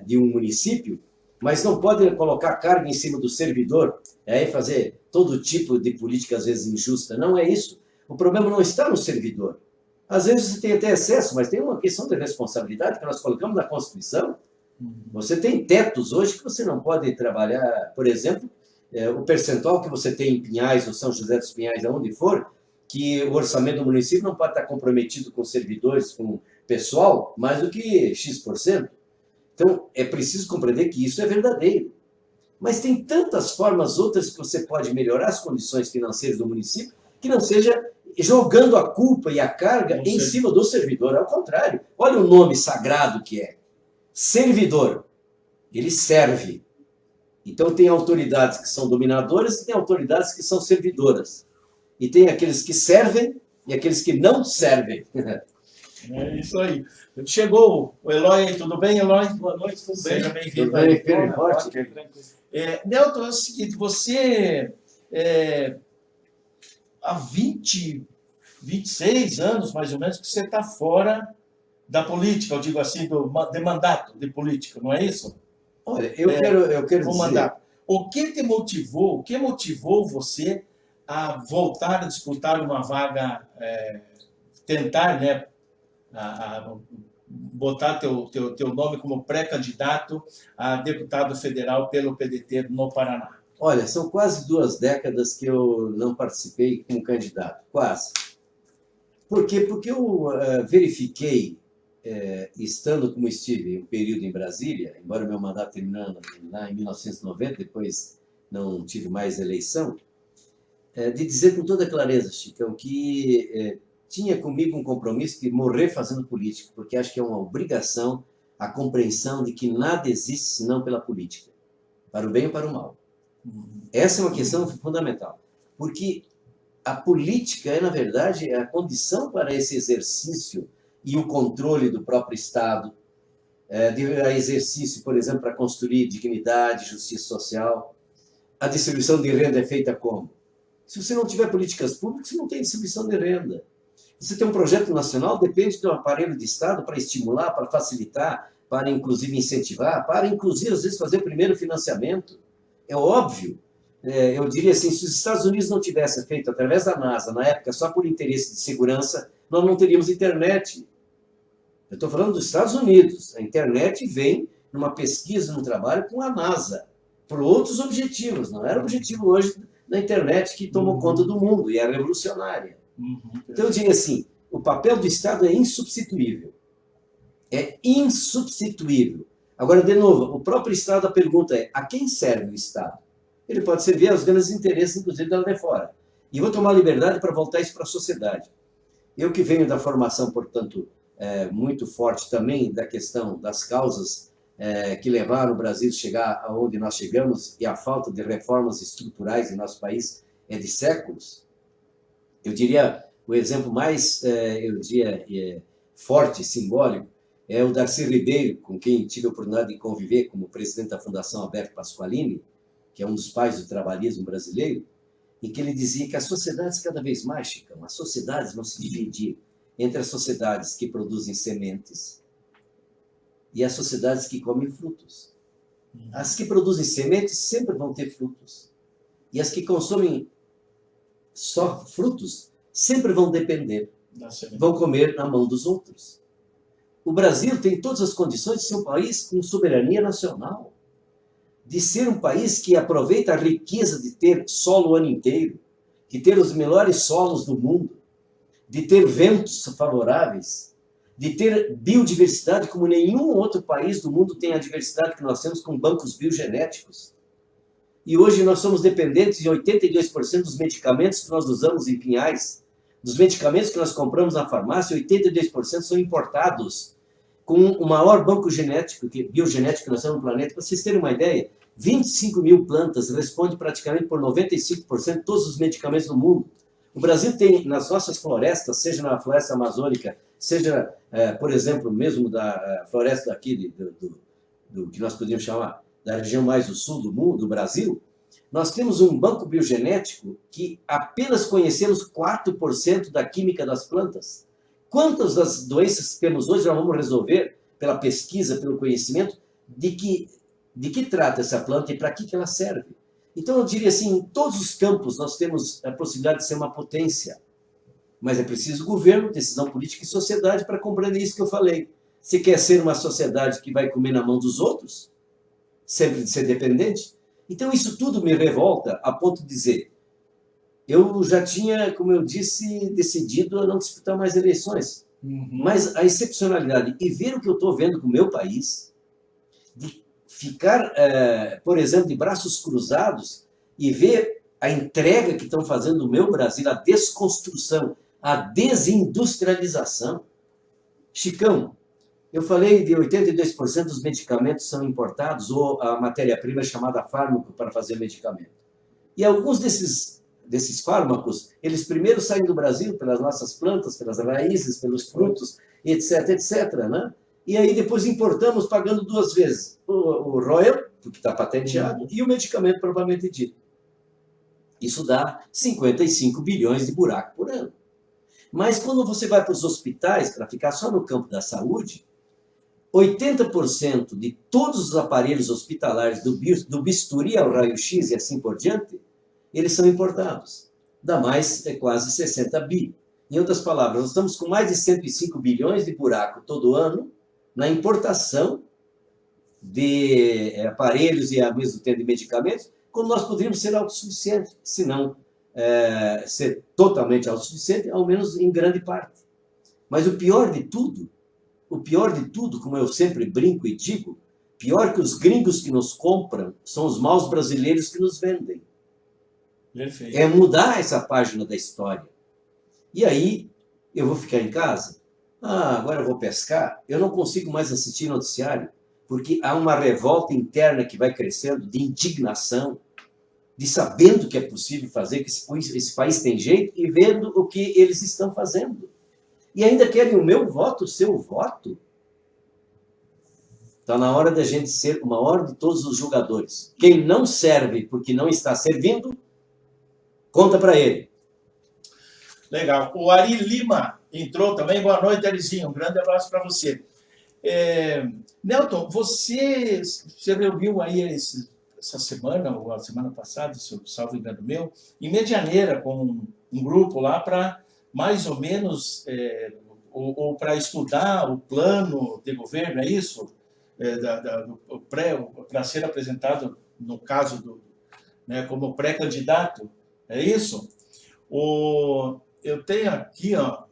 de um município, mas não pode colocar carga em cima do servidor e fazer todo tipo de política, às vezes, injusta. Não é isso. O problema não está no servidor. Às vezes você tem até excesso, mas tem uma questão de responsabilidade que nós colocamos na Constituição. Você tem tetos hoje que você não pode trabalhar, por exemplo, o percentual que você tem em Pinhais, ou São José dos Pinhais, aonde for, que o orçamento do município não pode estar comprometido com servidores, com pessoal, mais do que X%. Então, é preciso compreender que isso é verdadeiro. Mas tem tantas formas outras que você pode melhorar as condições financeiras do município, que não seja jogando a culpa e a carga em cima do servidor. Ao contrário, olha o nome sagrado que é. Servidor. Ele serve. Então, tem autoridades que são dominadoras e tem autoridades que são servidoras. E tem aqueles que servem e aqueles que não servem. É isso aí. Chegou o Eloy, tudo bem, Eloy? Boa noite, tudo bem? Seja bem-vindo. Tudo bem, firme e forte. Nelton, é o seguinte, você há 26 anos, mais ou menos, que você está fora da política, eu digo assim, de mandato de política, não é isso? Olha, eu quero dizer... Mandato. O que te motivou, o que motivou você a voltar a disputar uma vaga, tentar, né, botar teu nome como pré-candidato a deputado federal pelo PDT no Paraná? Olha, são quase 2 décadas que eu não participei como candidato, quase. Por quê? Porque eu verifiquei, estando como estive um período em Brasília, embora o meu mandato terminando lá em 1990, depois não tive mais eleição, de dizer com toda clareza, Chicão, que tinha comigo um compromisso de morrer fazendo política, porque acho que é uma obrigação a compreensão de que nada existe senão pela política, para o bem ou para o mal. Essa é uma questão fundamental, porque a política é, na verdade, a condição para esse exercício e o controle do próprio Estado, de exercício, por exemplo, para construir dignidade, justiça social. A distribuição de renda é feita como? Se você não tiver políticas públicas, você não tem distribuição de renda. Você tem um projeto nacional, depende do aparelho de Estado para estimular, para facilitar, para inclusive incentivar, para inclusive às vezes fazer o primeiro financiamento. É óbvio, eu diria assim, se os Estados Unidos não tivessem feito através da NASA, na época, só por interesse de segurança, nós não teríamos internet. Eu estou falando dos Estados Unidos. A internet vem numa pesquisa, num trabalho com a NASA, por outros objetivos. Não era o objetivo hoje da internet que tomou conta do mundo e é revolucionária. Então eu diria assim, o papel do Estado é insubstituível. É insubstituível. Agora, de novo, o próprio Estado, a pergunta é, a quem serve o Estado? Ele pode servir aos grandes interesses, inclusive, da de fora. E vou tomar liberdade para voltar isso para a sociedade. Eu que venho da formação, portanto, muito forte também da questão das causas que levaram o Brasil a chegar aonde nós chegamos, e a falta de reformas estruturais em nosso país é de séculos. Eu diria, o exemplo mais, forte, simbólico, é o Darcy Ribeiro, com quem tive a oportunidade de conviver como presidente da Fundação Alberto Pasqualini, que é um dos pais do trabalhismo brasileiro, em que ele dizia que as sociedades cada vez mais, Chicão, as sociedades vão se dividir entre as sociedades que produzem sementes e as sociedades que comem frutos. As que produzem sementes sempre vão ter frutos. E as que consomem só frutos sempre vão depender, vão comer na mão dos outros. O Brasil tem todas as condições de ser um país com soberania nacional, de ser um país que aproveita a riqueza de ter solo o ano inteiro, de ter os melhores solos do mundo, de ter ventos favoráveis, de ter biodiversidade como nenhum outro país do mundo tem a diversidade que nós temos com bancos biogenéticos. E hoje nós somos dependentes de 82% dos medicamentos que nós usamos em Pinhais, dos medicamentos que nós compramos na farmácia, 82% são importados, com o maior banco genético, biogenético que nós temos no planeta. Para vocês terem uma ideia, 25 mil plantas respondem praticamente por 95% de todos os medicamentos do mundo. O Brasil tem nas nossas florestas, seja na floresta amazônica, seja, por exemplo, mesmo da floresta aqui, do que nós podíamos chamar da região mais do sul do Brasil, nós temos um banco biogenético que apenas conhecemos 4% da química das plantas. Quantas das doenças que temos hoje nós vamos resolver pela pesquisa, pelo conhecimento, de que trata essa planta e para que ela serve? Então eu diria assim, em todos os campos nós temos a possibilidade de ser uma potência, mas é preciso governo, decisão política e sociedade para compreender isso que eu falei. Se quer ser uma sociedade que vai comer na mão dos outros, sempre de ser dependente, então isso tudo me revolta a ponto de dizer, eu já tinha, como eu disse, decidido a não disputar mais eleições, mas a excepcionalidade e ver o que eu estou vendo com o meu país, de ficar, por exemplo, de braços cruzados e ver a entrega que estão fazendo no meu Brasil, a desconstrução, a desindustrialização. Chicão, eu falei de 82% dos medicamentos são importados, ou a matéria-prima é chamada fármaco para fazer medicamento. E alguns desses fármacos, eles primeiro saem do Brasil pelas nossas plantas, pelas raízes, pelos frutos, etc, etc, né? E aí depois importamos pagando 2 vezes. O royalty, porque está patenteado, e o medicamento propriamente dito. Isso dá 55 bilhões de buraco por ano. Mas quando você vai para os hospitais, para ficar só no campo da saúde, 80% de todos os aparelhos hospitalares, do bisturi ao raio-x e assim por diante, eles são importados. Dá mais quase 60 bi. Em outras palavras, nós estamos com mais de 105 bilhões de buraco todo ano na importação de aparelhos e, ao mesmo tempo, de medicamentos, quando nós poderíamos ser autossuficientes, se não ser totalmente autossuficiente, ao menos em grande parte. Mas o pior de tudo, como eu sempre brinco e digo, pior que os gringos que nos compram são os maus brasileiros que nos vendem. Perfeito. É mudar essa página da história. E aí, eu vou ficar em casa? Agora eu vou pescar? Eu não consigo mais assistir noticiário, porque há uma revolta interna que vai crescendo, de indignação, de sabendo que é possível fazer, que esse país tem jeito, e vendo o que eles estão fazendo. E ainda querem o meu voto, o seu voto. Está na hora da gente ser o maior de todos os jogadores. Quem não serve porque não está servindo, conta para ele. Legal. O Ari Lima entrou também. Boa noite, Arizinho. Um grande abraço para você. Nelton, você reuniu aí essa semana, ou a semana passada, se eu salvo engano meu, em Medianeira, com um grupo lá para mais ou menos, ou para estudar o plano de governo, é isso? Para ser apresentado, no caso, como pré-candidato, é isso? Eu tenho aqui, ó,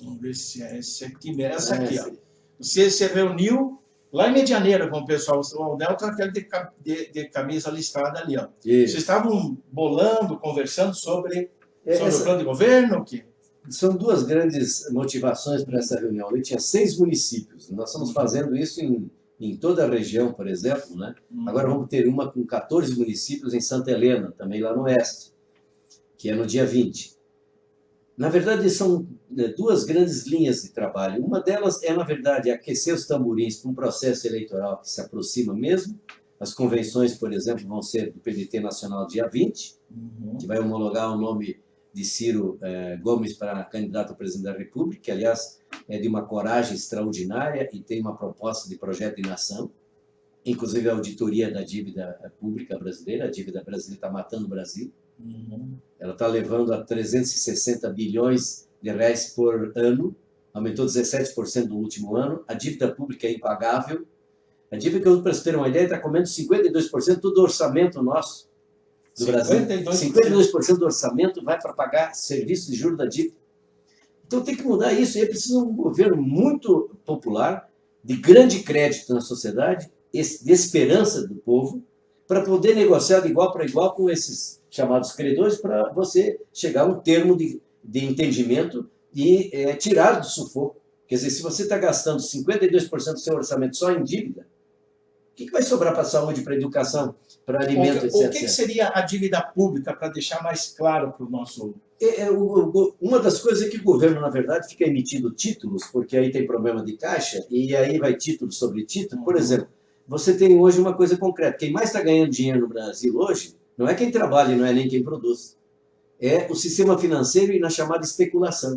vamos ver se é esse aqui mesmo, essa aqui, ó. Você se reuniu lá em Medianeira com o pessoal, o Nelton é aquele de camisa listrada ali, ó. Isso. Vocês estavam bolando, conversando sobre o plano de governo? Que... São duas grandes motivações para essa reunião. Eu tinha 6 municípios, nós estamos fazendo isso em toda a região, por exemplo, né? Agora vamos ter uma com 14 municípios em Santa Helena, também lá no oeste, que é no dia 20. Na verdade, são duas grandes linhas de trabalho. Uma delas é, na verdade, aquecer os tamborins para um processo eleitoral que se aproxima mesmo. As convenções, por exemplo, vão ser do PDT Nacional dia 20, que vai homologar o nome de Ciro Gomes para candidato a presidente da República, que, aliás, é de uma coragem extraordinária e tem uma proposta de projeto de nação, inclusive a auditoria da dívida pública brasileira. A dívida brasileira está matando o Brasil. Ela está levando a 360 bilhões de reais por ano, aumentou 17% no último ano. A dívida pública é impagável. A dívida, que para você ter uma ideia, está comendo 52% do orçamento nosso do Brasil. 52% do orçamento vai para pagar serviços de juros da dívida. Então tem que mudar isso. E é preciso um governo muito popular, de grande crédito na sociedade, de esperança do povo, para poder negociar de igual para igual com esses chamados credores, para você chegar a um termo de entendimento e tirar do sufoco. Quer dizer, se você está gastando 52% do seu orçamento só em dívida, o que vai sobrar para a saúde, para a educação, para alimento, etc? O que seria a dívida pública, para deixar mais claro para o nosso... Uma das coisas é que o governo, na verdade, fica emitindo títulos, porque aí tem problema de caixa, e aí vai título sobre título. Por exemplo, você tem hoje uma coisa concreta. Quem mais está ganhando dinheiro no Brasil hoje não é quem trabalha, não é nem quem produz. É o sistema financeiro e na chamada especulação.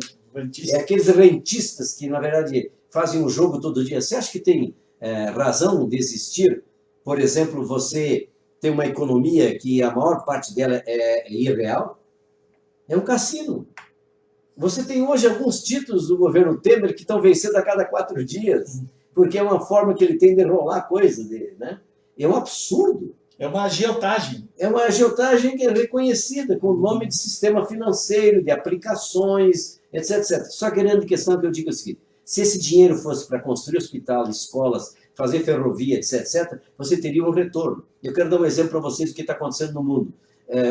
É aqueles rentistas que, na verdade, fazem um jogo todo dia. Você acha que tem razão de existir? Por exemplo, você tem uma economia que a maior parte dela é irreal? É um cassino. Você tem hoje alguns títulos do governo Temer que estão vencendo a cada 4 dias, porque é uma forma que ele tem de enrolar a coisa dele, né? É um absurdo. É uma agiotagem. É uma agiotagem que é reconhecida com o nome de sistema financeiro, de aplicações, etc, etc. Só que a grande questão que eu digo é o seguinte: se esse dinheiro fosse para construir hospital, escolas, fazer ferrovia, etc, etc, você teria um retorno. Eu quero dar um exemplo para vocês do que está acontecendo no mundo.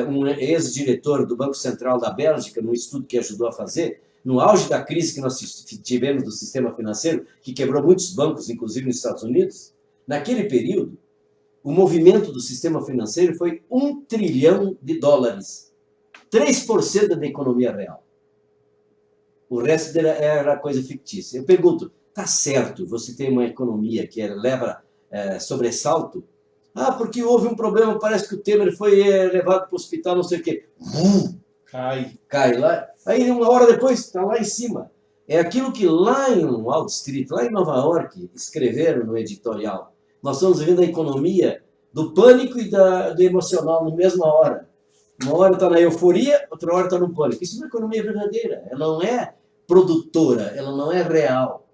Um ex-diretor do Banco Central da Bélgica, num estudo que ajudou a fazer, no auge da crise que nós tivemos do sistema financeiro, que quebrou muitos bancos, inclusive nos Estados Unidos, naquele período, o movimento do sistema financeiro foi $1 trilhão, 3% da economia real. O resto era coisa fictícia. Eu pergunto, tá certo você tem uma economia que leva sobressalto? Porque houve um problema, parece que o Temer foi levado para o hospital, não sei o quê. Cai lá. Aí, uma hora depois, está lá em cima. É aquilo que lá em Wall Street, lá em Nova York, escreveram no editorial. Nós estamos vivendo a economia do pânico e do emocional na mesma hora. Uma hora está na euforia, outra hora está no pânico. Isso não é economia verdadeira. Ela não é produtora, ela não é real.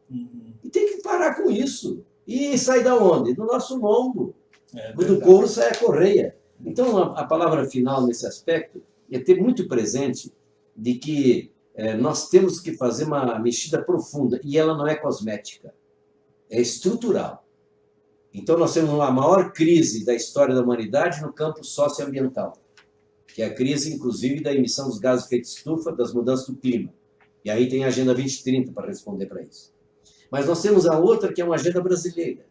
E tem que parar com isso. E sai da onde? Do nosso lombo. Do couro sai a correia. Então, a palavra final nesse aspecto é ter muito presente de que nós temos que fazer uma mexida profunda, e ela não é cosmética, é estrutural. Então, nós temos a maior crise da história da humanidade no campo socioambiental, que é a crise, inclusive, da emissão dos gases de efeito estufa, das mudanças do clima. E aí tem a Agenda 2030 para responder para isso. Mas nós temos a outra, que é uma agenda brasileira.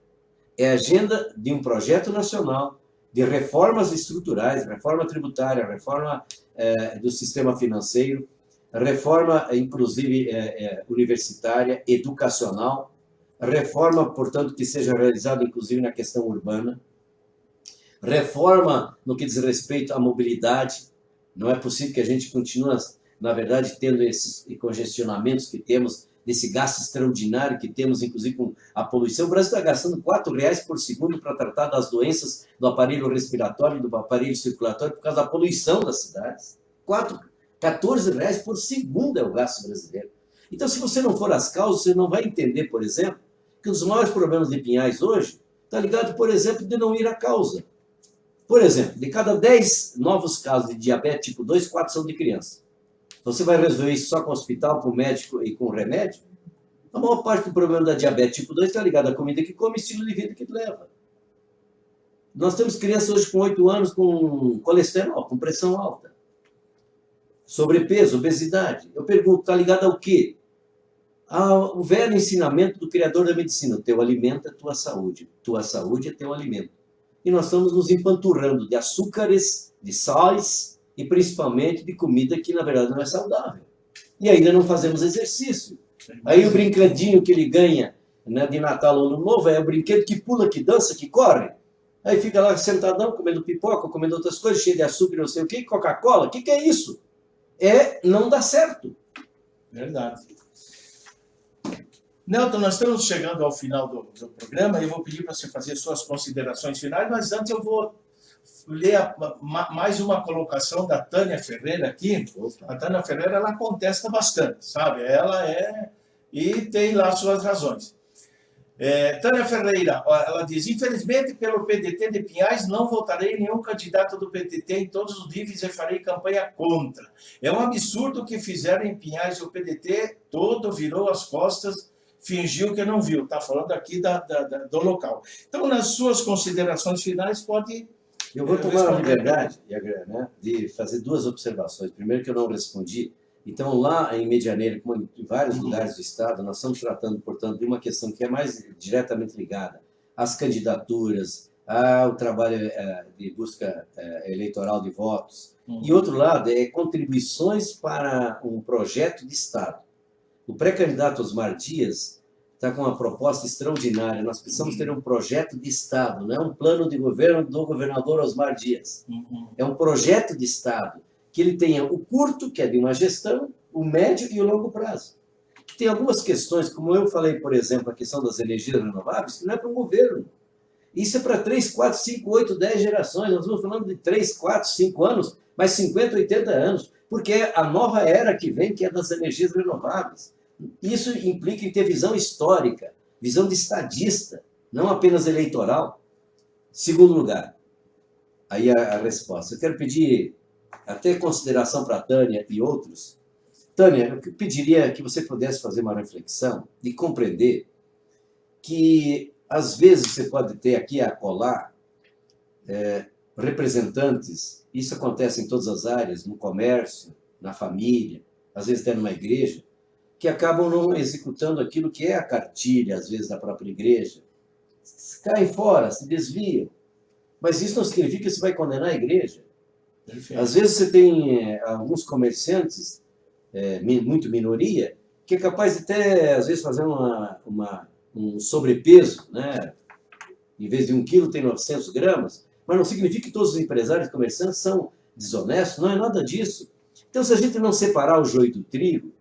É a agenda de um projeto nacional de reformas estruturais, reforma tributária, reforma do sistema financeiro, reforma, inclusive, universitária, educacional, reforma, portanto, que seja realizada, inclusive, na questão urbana, reforma no que diz respeito à mobilidade. Não é possível que a gente continue, na verdade, tendo esses congestionamentos que temos, desse gasto extraordinário que temos, inclusive com a poluição. O Brasil está gastando R$4 por segundo para tratar das doenças do aparelho respiratório e do aparelho circulatório por causa da poluição das cidades. R$14 por segundo é o gasto brasileiro. Então, se você não for às causas, você não vai entender, por exemplo, que os maiores problemas de Pinhais hoje está ligado, por exemplo, de não ir à causa. Por exemplo, de cada 10 novos casos de diabetes tipo 2, 4 são de criança. Você vai resolver isso só com o hospital, com o médico e com o remédio? A maior parte do problema da diabetes tipo 2 está ligado à comida que come e estilo de vida que leva. Nós temos crianças hoje com 8 anos com colesterol, com pressão alta, sobrepeso, obesidade. Eu pergunto, está ligado ao quê? Ao velho ensinamento do criador da medicina: o teu alimento é tua saúde é teu alimento. E nós estamos nos empanturrando de açúcares, de sais e principalmente de comida que na verdade não é saudável. E ainda não fazemos exercício. Aí o brinquedinho que ele ganha, né, de Natal ou Ano Novo é o brinquedo que pula, que dança, que corre. Aí fica lá sentadão, comendo pipoca, comendo outras coisas, cheio de açúcar, não sei o quê, Coca-Cola. O que é isso? Não dá certo. Verdade. Nelton, nós estamos chegando ao final do programa e eu vou pedir para você fazer suas considerações finais, mas antes eu vou ler mais uma colocação da Tânia Ferreira aqui. A Tânia Ferreira, ela contesta bastante, sabe? E tem lá suas razões. Tânia Ferreira, ela diz: infelizmente, pelo PDT de Pinhais, não votarei em nenhum candidato do PDT em todos os níveis e farei campanha contra. É um absurdo o que fizeram em Pinhais. O PDT todo virou as costas, fingiu que não viu. Está falando aqui do local. Então, nas suas considerações finais, pode... Eu vou tomar a liberdade, né, de fazer duas observações. Primeiro, que eu não respondi. Então, lá em Medianeira, como em vários lugares do Estado, nós estamos tratando, portanto, de uma questão que é mais diretamente ligada às candidaturas, ao trabalho de busca eleitoral de votos. E outro lado é contribuições para um projeto de Estado. O pré-candidato Osmar Dias está com uma proposta extraordinária. Nós precisamos ter um projeto de Estado, não é um plano de governo do governador Osmar Dias. É um projeto de Estado que ele tenha o curto, que é de uma gestão, o médio e o longo prazo. Tem algumas questões, como eu falei, por exemplo, a questão das energias renováveis, que não é para um governo. Isso é para 3, 4, 5, 8, 10 gerações. Nós estamos falando de 3, 4, 5 anos, mais 50, 80 anos, porque é a nova era que vem, que é das energias renováveis. Isso implica em ter visão histórica, visão de estadista, não apenas eleitoral. Segundo lugar, aí a resposta. Eu quero pedir até consideração para a Tânia e outros. Tânia, eu pediria que você pudesse fazer uma reflexão de compreender que, às vezes, você pode ter aqui a acolá representantes, isso acontece em todas as áreas, no comércio, na família, às vezes até numa igreja, que acabam não executando aquilo que é a cartilha, às vezes, da própria igreja. Caem fora, se desviam. Mas isso não significa que você vai condenar a igreja. Perfeito. Às vezes você tem alguns comerciantes, muito minoria, que é capaz de até, às vezes, fazer um sobrepeso, né? Em vez de 1 quilo, tem 900 gramas, mas não significa que todos os empresários e comerciantes são desonestos, não é nada disso. Então, se a gente não separar o joio do trigo,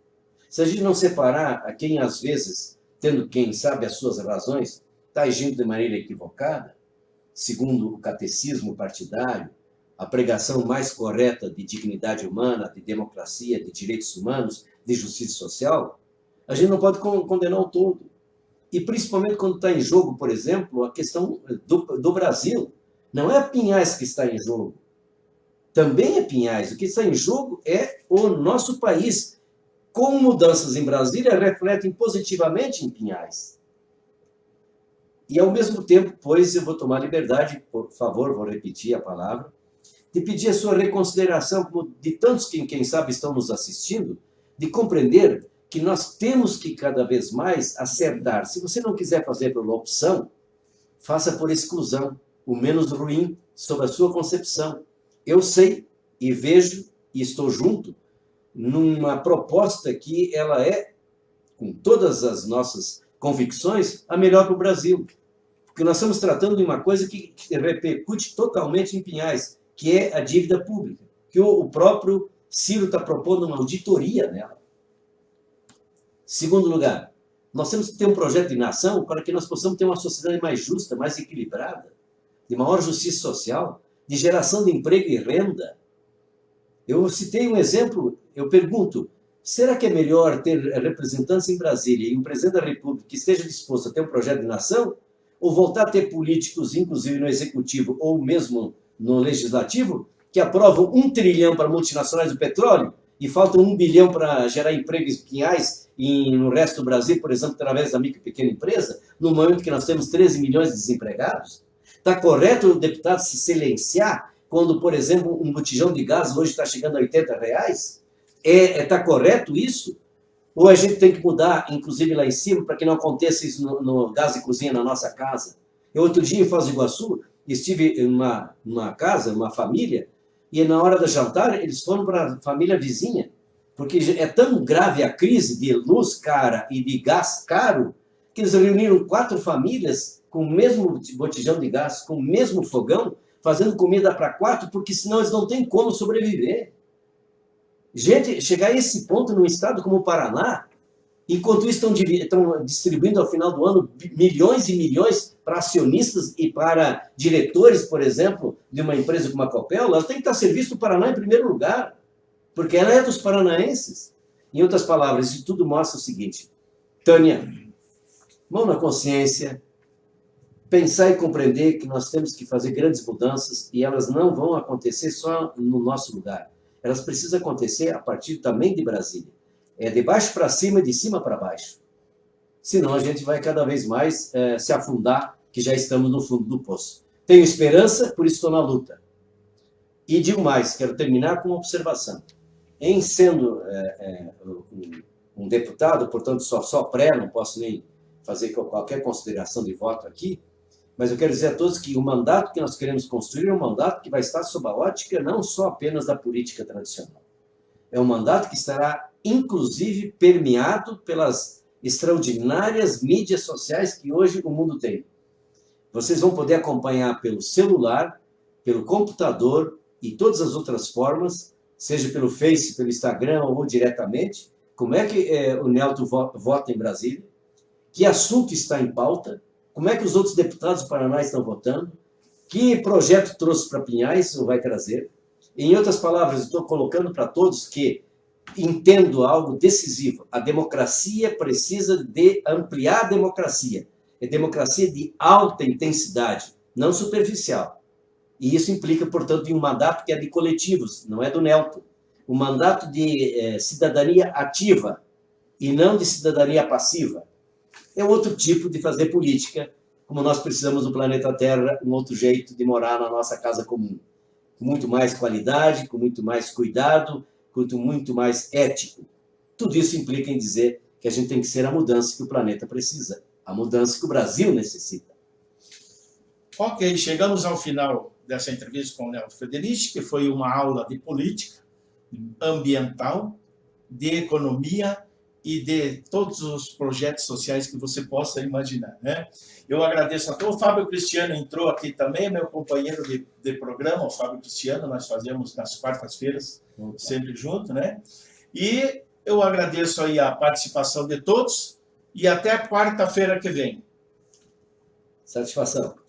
Se a gente não separar a quem, às vezes, tendo quem sabe as suas razões, está agindo de maneira equivocada, segundo o catecismo partidário, a pregação mais correta de dignidade humana, de democracia, de direitos humanos, de justiça social, a gente não pode condenar o todo. E principalmente quando está em jogo, por exemplo, a questão do Brasil. Não é Pinhais que está em jogo. Também é Pinhais. O que está em jogo é o nosso país. Com mudanças em Brasília, refletem positivamente em Pinhais. E, ao mesmo tempo, pois, eu vou tomar liberdade, por favor, vou repetir a palavra, de pedir a sua reconsideração, como de tantos que, quem sabe, estão nos assistindo, de compreender que nós temos que, cada vez mais, acertar. Se você não quiser fazer por opção, faça por exclusão, o menos ruim, sob a sua concepção. Eu sei e vejo e estou junto numa proposta que ela é, com todas as nossas convicções, a melhor para o Brasil. Porque nós estamos tratando de uma coisa que repercute totalmente em Pinhais, que é a dívida pública, que o próprio Ciro está propondo uma auditoria nela. Segundo lugar, nós temos que ter um projeto de nação para que nós possamos ter uma sociedade mais justa, mais equilibrada, de maior justiça social, de geração de emprego e renda. Eu citei um exemplo, eu pergunto, será que é melhor ter representantes em Brasília e um presidente da República que esteja disposto a ter um projeto de nação, ou voltar a ter políticos, inclusive no Executivo ou mesmo no Legislativo, que aprovam 1 trilhão para multinacionais do petróleo e faltam 1 bilhão para gerar empregos em Pinhais e no resto do Brasil, por exemplo, através da micro e pequena empresa, no momento que nós temos 13 milhões de desempregados? Está correto o deputado se silenciar quando, por exemplo, um botijão de gás hoje está chegando a R$ 80? Está correto isso? Ou a gente tem que mudar, inclusive lá em cima, para que não aconteça isso no gás de cozinha na nossa casa? Eu, outro dia, em Foz do Iguaçu, estive em uma casa, uma família, e na hora do jantar, eles foram para a família vizinha, porque é tão grave a crise de luz cara e de gás caro, que eles reuniram 4 famílias com o mesmo botijão de gás, com o mesmo fogão, fazendo comida para 4, porque senão eles não têm como sobreviver. Gente, chegar a esse ponto num estado como o Paraná, enquanto isso estão distribuindo ao final do ano milhões e milhões para acionistas e para diretores, por exemplo, de uma empresa como a Copel, ela tem que estar a serviço do Paraná em primeiro lugar, porque ela é dos paranaenses. Em outras palavras, isso tudo mostra o seguinte: Tânia, mão na consciência, pensar e compreender que nós temos que fazer grandes mudanças e elas não vão acontecer só no nosso lugar. Elas precisam acontecer a partir também de Brasília. É de baixo para cima e de cima para baixo. Senão a gente vai cada vez mais se afundar, que já estamos no fundo do poço. Tenho esperança, por isso estou na luta. E digo mais, quero terminar com uma observação. Em sendo um deputado, portanto só pré, não posso nem fazer qualquer consideração de voto aqui, mas eu quero dizer a todos que o mandato que nós queremos construir é um mandato que vai estar sob a ótica não só apenas da política tradicional. É um mandato que estará, inclusive, permeado pelas extraordinárias mídias sociais que hoje o mundo tem. Vocês vão poder acompanhar pelo celular, pelo computador e todas as outras formas, seja pelo Face, pelo Instagram ou diretamente, como é que o Nelto vota em Brasília, que assunto está em pauta, como é que os outros deputados do Paraná estão votando, que projeto trouxe para Pinhais ou vai trazer. Em outras palavras, estou colocando para todos que entendo algo decisivo. A democracia precisa de ampliar a democracia. É democracia de alta intensidade, não superficial. E isso implica, portanto, em um mandato que é de coletivos, não é do Nelto. Um mandato de cidadania ativa e não de cidadania passiva. É outro tipo de fazer política, como nós precisamos do planeta Terra, um outro jeito de morar na nossa casa comum. Com muito mais qualidade, com muito mais cuidado, com muito mais ético. Tudo isso implica em dizer que a gente tem que ser a mudança que o planeta precisa, a mudança que o Brasil necessita. Ok, chegamos ao final dessa entrevista com o Nelto Frederici, que foi uma aula de política ambiental, de economia e de todos os projetos sociais que você possa imaginar, né? Eu agradeço a todos. O Fábio Cristiano entrou aqui também, meu companheiro de programa, o Fábio Cristiano, nós fazemos nas quartas-feiras, sempre junto, né? E eu agradeço aí a participação de todos e até quarta-feira que vem. Satisfação.